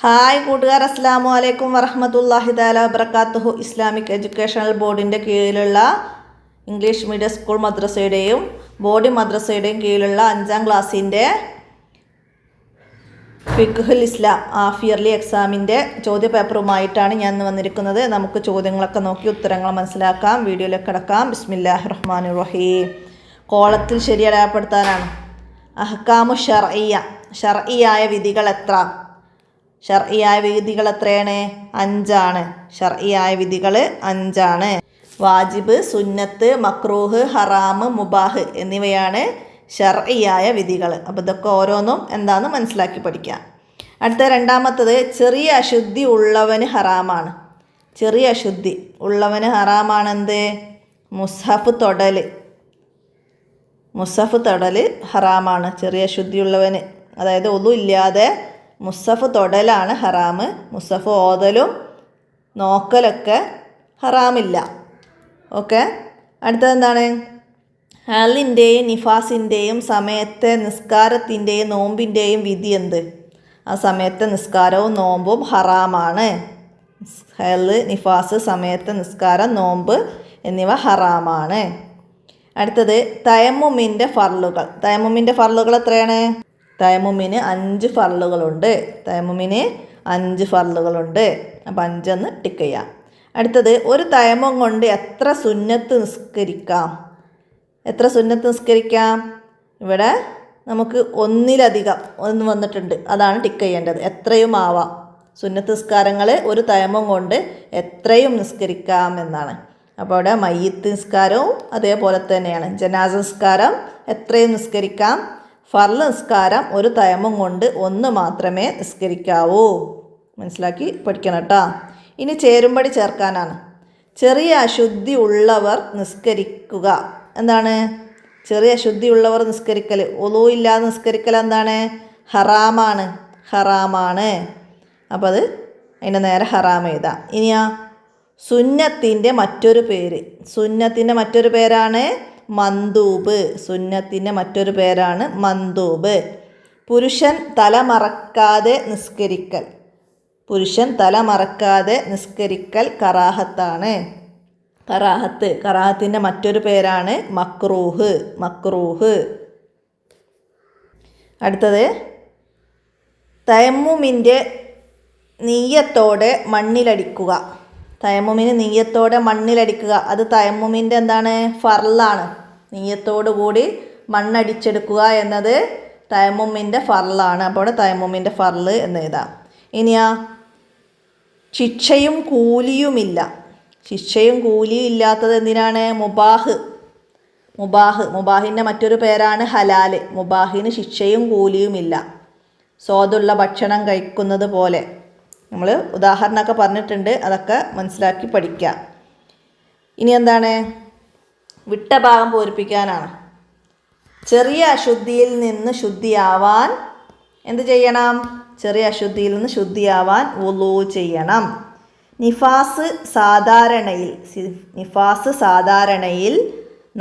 Hi കൂട്ടുകാർ, അസ്സലാമു അലൈക്കും വറഹ്മത്തുള്ളാഹി തആല വബറകാതുഹു. ഇസ്ലാമിക് എഡ്യൂക്കേഷണൽ ബോർഡിൻ്റെ കീഴിലുള്ള ഇംഗ്ലീഷ് മീഡിയം സ്കൂൾ മദ്രസയുടെയും ബോർഡിംഗ് മദ്രസയുടെയും കീഴിലുള്ള 5ാം ക്ലാസ്സിൻ്റെ ഫിഖ്ഹുൽ ഇസ്ലാം ഹാഫ് ഇയർലി എക്സാമിൻ്റെ ചോദ്യപേപ്പറുമായിട്ടാണ് ഞാൻ ഇന്ന് വന്നിരിക്കുന്നത്. നമുക്ക് ചോദ്യങ്ങളൊക്കെ നോക്കി ഉത്തരങ്ങൾ മനസ്സിലാക്കാം. വീഡിയോയിലേക്ക് കിടക്കാം. ബിസ്മില്ലാഹിർ റഹ്മാനിർ റഹീം. കോളത്തിൽ ശരിയടയാളപ്പെടുത്താനാണ്. അഹ്കാമു ഷർഇയ്യ, ഷർഇയായ വിധികൾ എത്ര? ഷർഇയായ വിധികൾ എത്രയാണ്? 5 ഷർഇയായ വിധികൾ 5. വാജിബ്, സുന്നത്ത്, മക്രൂഹ്, ഹറാം, മുബാഹ് എന്നിവയാണ് ഷർഇയായ വിധികൾ. അപ്പോൾ ഇതൊക്കെ ഓരോന്നും എന്താണെന്ന് മനസ്സിലാക്കി പഠിക്കാം. അടുത്ത രണ്ടാമത്തത്, ചെറിയ അശുദ്ധി ഉള്ളവന് ഹറാമാണ്. ചെറിയ അശുദ്ധി ഉള്ളവന് ഹറാമാണെന്ത്? മുസ്ഹഫ് തൊടൽ ഹറാമാണ്. ചെറിയ അശുദ്ധിയുള്ളവന്, അതായത് ഒന്നും ഇല്ലാതെ മുസ്ഹഫ് തൊടലാണ് ഹറാമ്. മുസ്ഹഫ് ഓതലും നോക്കലൊക്കെ ഹറാമില്ല. ഓക്കെ. അടുത്തതെന്താണ്? ഹലിൻ്റെയും നിഫാസിൻ്റെയും സമയത്തെ നിസ്കാരത്തിൻ്റെയും നോമ്പിൻ്റെയും വിധി എന്ത്? ആ സമയത്തെ നിസ്കാരവും നോമ്പും ഹറാമാണ്. ഹല്, നിഫാസ്, സമയത്തെ നിസ്കാരം, നോമ്പ് എന്നിവ ഹറാമാണ്. അടുത്തത്, തയമ്മുമിൻ്റെ ഫർളുകൾ. തയമ്മുമിൻ്റെ ഫർളുകൾ എത്രയാണ്? തയമ്മുമിന് 5 ഫർളുകളുണ്ട്. തയമ്മുമിന് 5 ഫർളുകളുണ്ട്. അപ്പോൾ 5 ടിക്ക് ചെയ്യാം. അടുത്തത്, ഒരു തയമ്മം കൊണ്ട് എത്ര സുന്നത്ത് നിസ്കരിക്കാം? എത്ര സുന്നത്ത് നിസ്കരിക്കാം? ഇവിടെ നമുക്ക് ഒന്നിലധികം ഒന്ന് വന്നിട്ടുണ്ട്, അതാണ് ടിക്ക് ചെയ്യേണ്ടത്. എത്രയും ആവാം. സുന്നത്ത് നിസ്കാരങ്ങൾ ഒരു തയമ്മം കൊണ്ട് എത്രയും നിസ്കരിക്കാം എന്നാണ്. അപ്പോൾ അവിടെ മയ്യിത്ത് നിസ്കാരവും അതേപോലെ തന്നെയാണ്. ജനാസ നിസ്കാരം എത്രയും നിസ്കരിക്കാം. ഫർള് നിസ്കാരം ഒരു തയമ്മം കൊണ്ട് 1 മാത്രമേ നിസ്കരിക്കാവൂ. മനസ്സിലാക്കി പഠിക്കണം കേട്ടോ. ഇനി ചേരുംപടി ചേർക്കാനാണ്. ചെറിയ അശുദ്ധി ഉള്ളവർ നിസ്കരിക്കുക. എന്താണ് ചെറിയ അശുദ്ധി ഉള്ളവർ നിസ്കരിക്കൽ? ഒളൂ ഇല്ലാതെ നിസ്കരിക്കൽ എന്താണ്? ഹറാമാണ്. അപ്പോൾ അത് അതിൻ്റെ നേരെ ഹറാം എഴുതാം. ഇനിയാ സുന്നത്തിൻ്റെ മറ്റൊരു പേര്. സുന്നത്തിൻ്റെ മറ്റൊരു പേരാണ് മന്ദൂബ്. സുന്നത്തിൻ്റെ മറ്റൊരു പേരാണ് മന്ദൂബ്. പുരുഷൻ തലമറക്കാതെ നിസ്കരിക്കൽ. പുരുഷൻ തലമറക്കാതെ നിസ്കരിക്കൽ കറാഹത്താണ്. കറാഹത്തിൻ്റെ മറ്റൊരു പേരാണ് മക്രൂഹ്. അടുത്തത്, തയമ്മുമിൻ്റെ നീയത്തോടെ മണ്ണിലടിക്കുക. തയമ്മുമിന് നീയത്തോടെ മണ്ണിലടിക്കുക. അത് തയമ്മുമിൻ്റെ എന്താണ്? ഫർളാണ്. നീയത്തോടു കൂടി മണ്ണടിച്ചെടുക്കുക എന്നത് തയമ്മുമിൻ്റെ ഫർളാണ്. അപ്പോൾ അവിടെ തയമ്മുമിൻ്റെ ഫർള് എന്ന് എഴുതാം. ഇനിയാ ശിക്ഷയും കൂലിയുമില്ല. ശിക്ഷയും കൂലിയും ഇല്ലാത്തത് എന്തിനാണ്? മുബാഹിൻ്റെ മറ്റൊരു പേരാണ് ഹലാല്. മുബാഹിന് ശിക്ഷയും കൂലിയുമില്ല. സ്വാദുള്ള ഭക്ഷണം കഴിക്കുന്നത് പോലെ. നമ്മൾ ഉദാഹരണമൊക്കെ പറഞ്ഞിട്ടുണ്ട്, അതൊക്കെ മനസ്സിലാക്കി പഠിക്കുക. ഇനി എന്താണ്? വിട്ട ഭാഗം പൂരിപ്പിക്കാനാണ്. ചെറിയ അശുദ്ധിയിൽ നിന്ന് ശുദ്ധിയാവാൻ എന്ത് ചെയ്യണം? ചെറിയ അശുദ്ധിയിൽ നിന്ന് ശുദ്ധിയാവാൻ വുളൂ ചെയ്യണം. നിഫാസ് സാധാരണയിൽ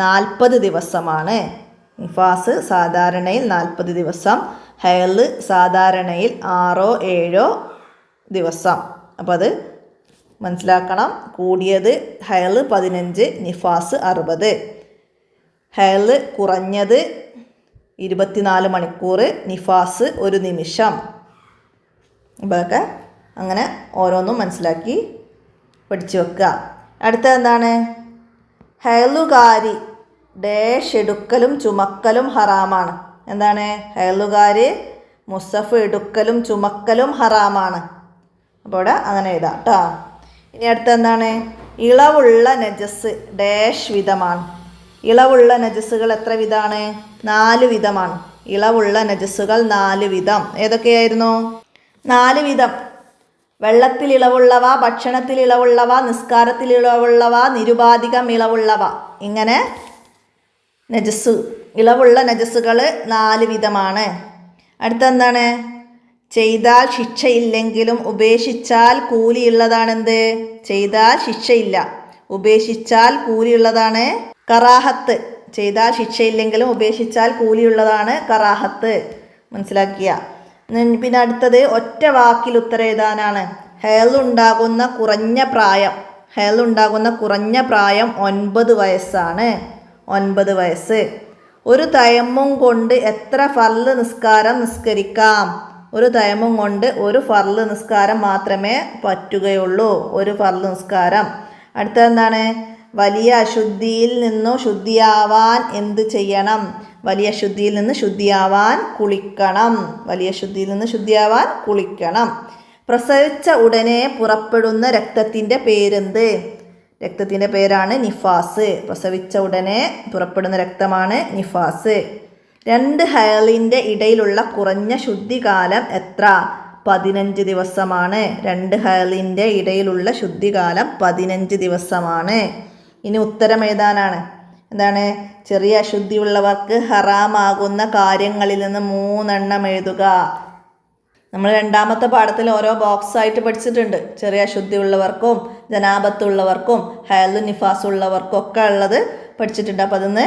40 ദിവസമാണ്. നിഫാസ് സാധാരണയിൽ 40 ദിവസം. ഹൈള് സാധാരണയിൽ 6-7 ദിവസം. അപ്പോൾ അത് മനസ്സിലാക്കണം. കൂടിയത് ഹൈള് 15, നിഫാസ് 60. ഹൈള് കുറഞ്ഞത് 24 മണിക്കൂർ, നിഫാസ് 1 നിമിഷം. ഇതൊക്കെ അങ്ങനെ ഓരോന്നും മനസ്സിലാക്കി പഠിച്ചു വെക്കുക. അടുത്ത എന്താണ്? ഹൈളുകാരി ഡാഷ് എടുക്കലും ചുമക്കലും ഹറാമാണ്. എന്താണ്? ഹൈളുകാരി മുസഫ് എടുക്കലും ചുമക്കലും ഹറാമാണ്. അപ്പോൾ ഇവിടെ അങ്ങനെ എഴുതാം കേട്ടോ. ഇനി അടുത്ത എന്താണ്? ഇളവുള്ള നജസ് ഡാഷ് വിധമാണ്. ഇളവുള്ള നജസ്സുകൾ എത്ര വിധമാണ്? 4 വിധമാണ്. ഇളവുള്ള നജസ്സുകൾ 4 വിധം. ഏതൊക്കെയായിരുന്നു? 4 വിധം. വെള്ളത്തിൽ ഇളവുള്ളവ, ഭക്ഷണത്തിൽ ഇളവുള്ളവ, നിസ്കാരത്തിൽ ഇളവുള്ളവ, നിരുപാധികം ഇളവുള്ളവ. ഇങ്ങനെ ഇളവുള്ള നജസ്സുകൾ 4 വിധമാണ്. അടുത്തെന്താണ്? ചെയ്താൽ ശിക്ഷയില്ലെങ്കിലും ഉപേക്ഷിച്ചാൽ കൂലിയുള്ളതാണെന്ത്? ചെയ്താൽ ശിക്ഷയില്ല, ഉപേക്ഷിച്ചാൽ കൂലിയുള്ളതാണ് കറാഹത്ത്. ചെയ്താൽ ശിക്ഷയില്ലെങ്കിലും ഉപേക്ഷിച്ചാൽ കൂലിയുള്ളതാണ് കറാഹത്ത്. മനസ്സിലാക്കിയ. പിന്നെ അടുത്തത് ഒറ്റ വാക്കിൽ ഉത്തരം എഴുതാനാണ്. ഹേളുണ്ടാകുന്ന കുറഞ്ഞ പ്രായം 9 വയസ്സാണ്. 9 വയസ്സ്. ഒരു തയമ്മും കൊണ്ട് എത്ര ഫർള് നിസ്കാരം നിസ്കരിക്കാം? ഒരു തയമ്മും കൊണ്ട് ഒരു ഫർള് നിസ്കാരം മാത്രമേ പറ്റുകയുള്ളൂ. ഒരു ഫർള് നിസ്കാരം. അടുത്തതെന്താണ്? വലിയ അശുദ്ധിയിൽ നിന്നു ശുദ്ധിയാവാൻ എന്ത് ചെയ്യണം? വലിയ അശുദ്ധിയിൽ നിന്ന് ശുദ്ധിയാവാൻ കുളിക്കണം. പ്രസവിച്ച ഉടനെ പുറപ്പെടുന്ന രക്തത്തിൻ്റെ പേരെന്ത്? രക്തത്തിൻ്റെ പേരാണ് നിഫാസ്. പ്രസവിച്ച ഉടനെ പുറപ്പെടുന്ന രക്തമാണ് നിഫാസ്. 2 ഹൈളിൻ്റെ ഇടയിലുള്ള കുറഞ്ഞ ശുദ്ധികാലം എത്ര? 15 ദിവസമാണ്. 2 ഹൈളിൻ്റെ ഇടയിലുള്ള ശുദ്ധികാലം 15 ദിവസമാണ്. ഇനി ഉത്തരം എഴുതാനാണ്. എന്താണ്? ചെറിയ അശുദ്ധിയുള്ളവർക്ക് ഹറാമാകുന്ന കാര്യങ്ങളിൽ നിന്ന് 3 എണ്ണം എഴുതുക. നമ്മൾ 2ാമത്തെ പാഠത്തിൽ ഓരോ ബോക്സായിട്ട് പഠിച്ചിട്ടുണ്ട്. ചെറിയ അശുദ്ധിയുള്ളവർക്കും ജനാബത്തുള്ളവർക്കും ഹൈള് നിഫാസുള്ളവർക്കും ഒക്കെ ഉള്ളത് പഠിച്ചിട്ടുണ്ട്. അപ്പോൾ അതൊന്ന്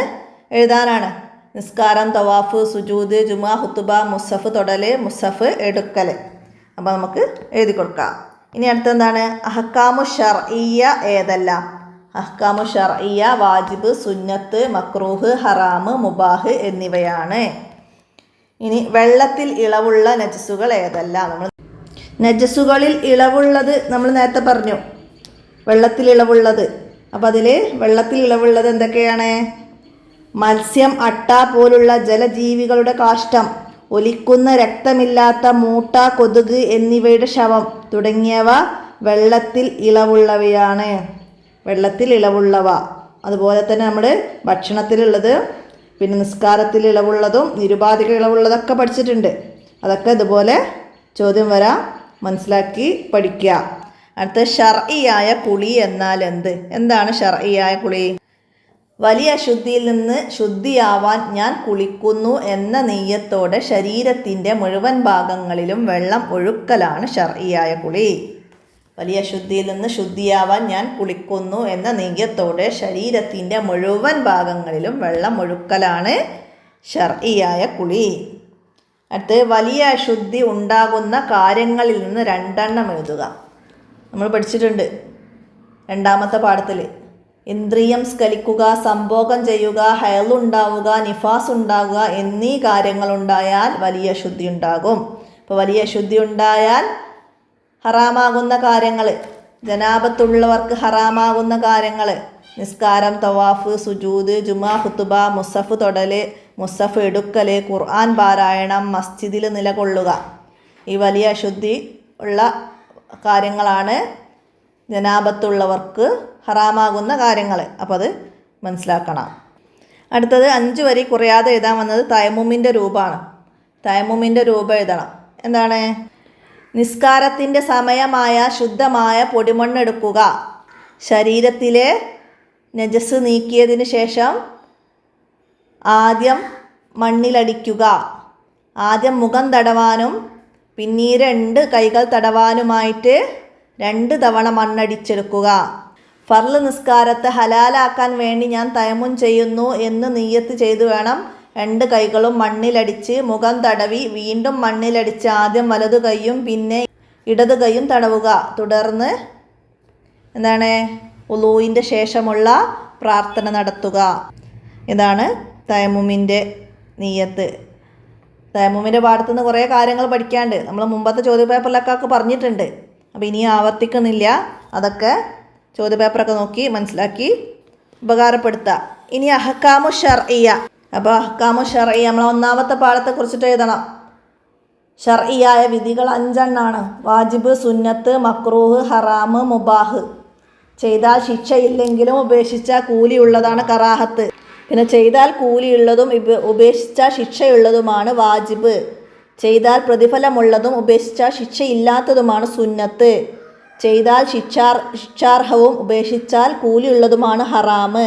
എഴുതാനാണ്. നിസ്കാരം, തവാഫ്, സുജൂദ്, ജുമാ, ഹുത്തുബ, മുസഫ് തൊടൽ, മുസഫ് എടുക്കൽ. അപ്പോൾ നമുക്ക് എഴുതി കൊടുക്കാം. ഇനി അടുത്തെന്താണ്? അഹ്കാമു ശർഇയ്യ ഏതെല്ലാം? അഹ്കാമു ശർഇയ്യ വാജിബ്, സുന്നത്ത്, മക്രൂഹ്, ഹറാമ്, മുബാഹ് എന്നിവയാണ്. ഇനി വെള്ളത്തിൽ ഇളവുള്ള നജസുകൾ ഏതെല്ലാം? നജസുകളിൽ ഇളവുള്ളത് നമ്മൾ നേരത്തെ പറഞ്ഞു, വെള്ളത്തിൽ ഇളവുള്ളത്. അപ്പം അതിൽ വെള്ളത്തിൽ ഇളവുള്ളത് എന്തൊക്കെയാണ്? മത്സ്യം, അട്ട പോലുള്ള ജലജീവികളുടെ കാഷ്ടം, ഒലിക്കുന്ന രക്തമില്ലാത്ത മൂട്ട, കൊതുക് എന്നിവയുടെ ശവം തുടങ്ങിയവ വെള്ളത്തിൽ ഇളവുള്ളവയാണ്. വെള്ളത്തിൽ ഇളവുള്ളവ. അതുപോലെ തന്നെ നമ്മൾ ഭക്ഷണത്തിലുള്ളത്, പിന്നെ നിസ്കാരത്തിൽ ഇളവുള്ളതും നിരുപാധിക ഇളവുള്ളതൊക്കെ പഠിച്ചിട്ടുണ്ട്. അതൊക്കെ ഇതുപോലെ ചോദ്യം വരാം, മനസ്സിലാക്കി പഠിക്കുക. അടുത്ത ശർഇയായ കുളി എന്നാൽ എന്ത്? എന്താണ് ശർഇയായ കുളി? വലിയ അശുദ്ധിയിൽ നിന്ന് ശുദ്ധിയാവാൻ ഞാൻ കുളിക്കുന്നു എന്ന നെയ്യത്തോടെ ശരീരത്തിൻ്റെ മുഴുവൻ ഭാഗങ്ങളിലും വെള്ളം ഒഴുക്കലാണ് ശർഇയായ കുളി. വലിയ അശുദ്ധിയിൽ നിന്ന് ശുദ്ധിയാവാൻ ഞാൻ കുളിക്കുന്നു എന്ന നെയ്യത്തോടെ ശരീരത്തിൻ്റെ മുഴുവൻ ഭാഗങ്ങളിലും വെള്ളം ഒഴുക്കലാണ് ശർഇയായ കുളി. അടുത്ത് വലിയ അശുദ്ധി ഉണ്ടാകുന്ന കാര്യങ്ങളിൽ നിന്ന് 2 എണ്ണം എഴുതുക. നമ്മൾ പഠിച്ചിട്ടുണ്ട് 2ാമത്തെ പാഠത്തിൽ. ഇന്ദ്രിയം സ്ഖലിക്കുക, സംഭോഗം ചെയ്യുക, ഹൈളുണ്ടാവുക, നിഫാസ് ഉണ്ടാവുക എന്നീ കാര്യങ്ങളുണ്ടായാൽ വലിയ അശുദ്ധി ഉണ്ടാകും. അപ്പോൾ വലിയ അശുദ്ധി ഉണ്ടായാൽ ഹറാമാകുന്ന കാര്യങ്ങൾ, ജനാബത്തുള്ളവർക്ക് ഹറാമാകുന്ന കാര്യങ്ങൾ: നിസ്കാരം, തവാഫ്, സുജൂദ്, ജുമാ, ഹുത്തുബ, മുസഫ് തൊടൽ, മുസഫ് എടുക്കൽ, ഖുർആൻ പാരായണം, മസ്ജിദിൽ നിലകൊള്ളുക. ഈ വലിയ അശുദ്ധി ഉള്ള കാര്യങ്ങളാണ് ജനാബത്തുള്ളവർക്ക് ഹറാമാകുന്ന കാര്യങ്ങൾ. അപ്പോൾ അത് മനസ്സിലാക്കണം. അടുത്തത് 5 വരി കുറയാതെ എഴുതാൻ വന്നത് തയമ്മുമിൻ്റെ രൂപമാണ്. തയമ്മുമിൻ്റെ രൂപം എഴുതണം. എന്താണ്? നിസ്കാരത്തിൻ്റെ സമയമായ ശുദ്ധമായ പൊടിമണ്ണെടുക്കുക. ശരീരത്തിലെ നജസ് നീക്കിയതിന് ശേഷം ആദ്യം മണ്ണിലടിക്കുക. ആദ്യം മുഖം തടവാനും പിന്നീട് 2 കൈകൾ തടവാനുമായിട്ട് 2 തവണ മണ്ണടിച്ചെടുക്കുക. ഫർള് നിസ്കാരത്തെ ഹലാലാക്കാൻ വേണ്ടി ഞാൻ തയമ്മും ചെയ്യുന്നു എന്ന് നിയ്യത്ത് ചെയ്തു വേണം 2 കൈകളും മണ്ണിലടിച്ച് മുഖം തടവി വീണ്ടും മണ്ണിലടിച്ച് ആദ്യം വലതു കൈയും പിന്നെ ഇടതു കൈയും തടവുക. തുടർന്ന് എന്താണ്? വുളൂഇൻ്റെ ശേഷമുള്ള പ്രാർത്ഥന നടത്തുക. ഇതാണ് തയമ്മുമിൻ്റെ നിയ്യത്ത്. തയമ്മുമിൻ്റെ പാഠത്തുനിന്ന് കുറേ കാര്യങ്ങൾ പഠിക്കാണ്ട് നമ്മൾ മുമ്പത്തെ ചോദ്യപേപ്പറിലൊക്കെ പറഞ്ഞിട്ടുണ്ട്. അപ്പോൾ ഇനി ആവർത്തിക്കുന്നില്ല. അതൊക്കെ ചോദ്യപേപ്പറൊക്കെ നോക്കി മനസ്സിലാക്കി ഉപകാരപ്പെടുത്തുക. ഇനി അഹ്കാമു ശർഇയ്യ. അപ്പോൾ അഹ്കാമു ശർഇയ്യ നമ്മൾ 1ാമത്തെ പാഠത്തെക്കുറിച്ചിട്ട് എഴുതണം. ശർഇയായ വിധികൾ 5 എണ്ണമാണ്. വാജിബ്, സുന്നത്ത്, മക്രൂഹ്, ഹറാമ്, മുബാഹ്. ചെയ്താൽ ശിക്ഷയില്ലെങ്കിലും ഉപേക്ഷിച്ചാൽ കൂലിയുള്ളതാണ് കറാഹത്ത്. പിന്നെ ചെയ്താൽ കൂലിയുള്ളതും ഉപേക്ഷിച്ചാൽ ശിക്ഷയുള്ളതുമാണ് വാജിബ്. ചെയ്താൽ പ്രതിഫലമുള്ളതും ഉപേക്ഷിച്ചാൽ ശിക്ഷയില്ലാത്തതുമാണ് സുന്നത്ത്. ചെയ്താൽ ശിക്ഷാർഹവും ഉപേക്ഷിച്ചാൽ കൂലിയുള്ളതുമാണ് ഹറാമ്.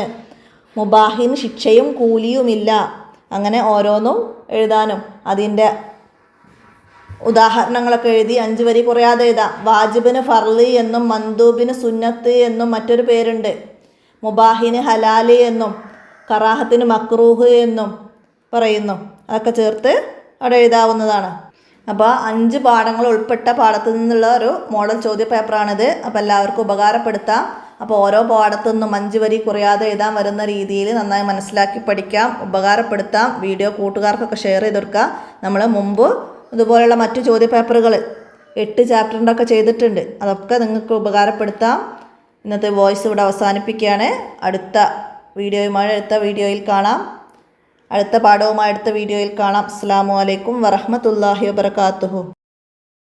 മുബാഹിന് ശിക്ഷയും കൂലിയുമില്ല. അങ്ങനെ ഓരോന്നും എഴുതാനും അതിൻ്റെ ഉദാഹരണങ്ങളൊക്കെ എഴുതി 5 വരി കുറയാതെ എഴുതാം. വാജിബിന് ഫർള് എന്നും മന്ദൂബിന് സുന്നത്ത് എന്നും മറ്റൊരു പേരുണ്ട്. മുബാഹിന് ഹലാല് എന്നും കറാഹത്തിന് മക്രൂഹ് എന്നും പറയുന്നു. അതൊക്കെ ചേർത്ത് അവിടെ എഴുതാവുന്നതാണ്. അപ്പോൾ 5 പാഠങ്ങൾ ഉൾപ്പെട്ട പാഠത്തിൽ നിന്നുള്ള ഒരു മോഡൽ ചോദ്യ പേപ്പറാണിത്. അപ്പോൾ എല്ലാവർക്കും ഉപകാരപ്പെടുത്താം. അപ്പോൾ ഓരോ പാഠത്തു നിന്നും 5 വരി കുറയാതെ എഴുതാൻ വരുന്ന രീതിയിൽ നന്നായി മനസ്സിലാക്കി പഠിക്കാം, ഉപകാരപ്പെടുത്താം. വീഡിയോ കൂട്ടുകാർക്കൊക്കെ ഷെയർ ചെയ്ത് കൊടുക്കുക. നമ്മൾ മുമ്പ് ഇതുപോലെയുള്ള മറ്റു ചോദ്യ പേപ്പറുകൾ 8 ചാപ്റ്ററിൻ്റെ ഒക്കെ ചെയ്തിട്ടുണ്ട്. അതൊക്കെ നിങ്ങൾക്ക് ഉപകാരപ്പെടുത്താം. ഇന്നത്തെ വോയിസ് ഇവിടെ അവസാനിപ്പിക്കുകയാണ്. അടുത്ത വീഡിയോയിൽ കാണാം. അടുത്ത പാഠവുമായി അടുത്ത വീഡിയോയിൽ കാണാം. അസ്സലാമു അലൈക്കും വറഹ്മത്തുള്ളാഹി വബറകാതുഹു.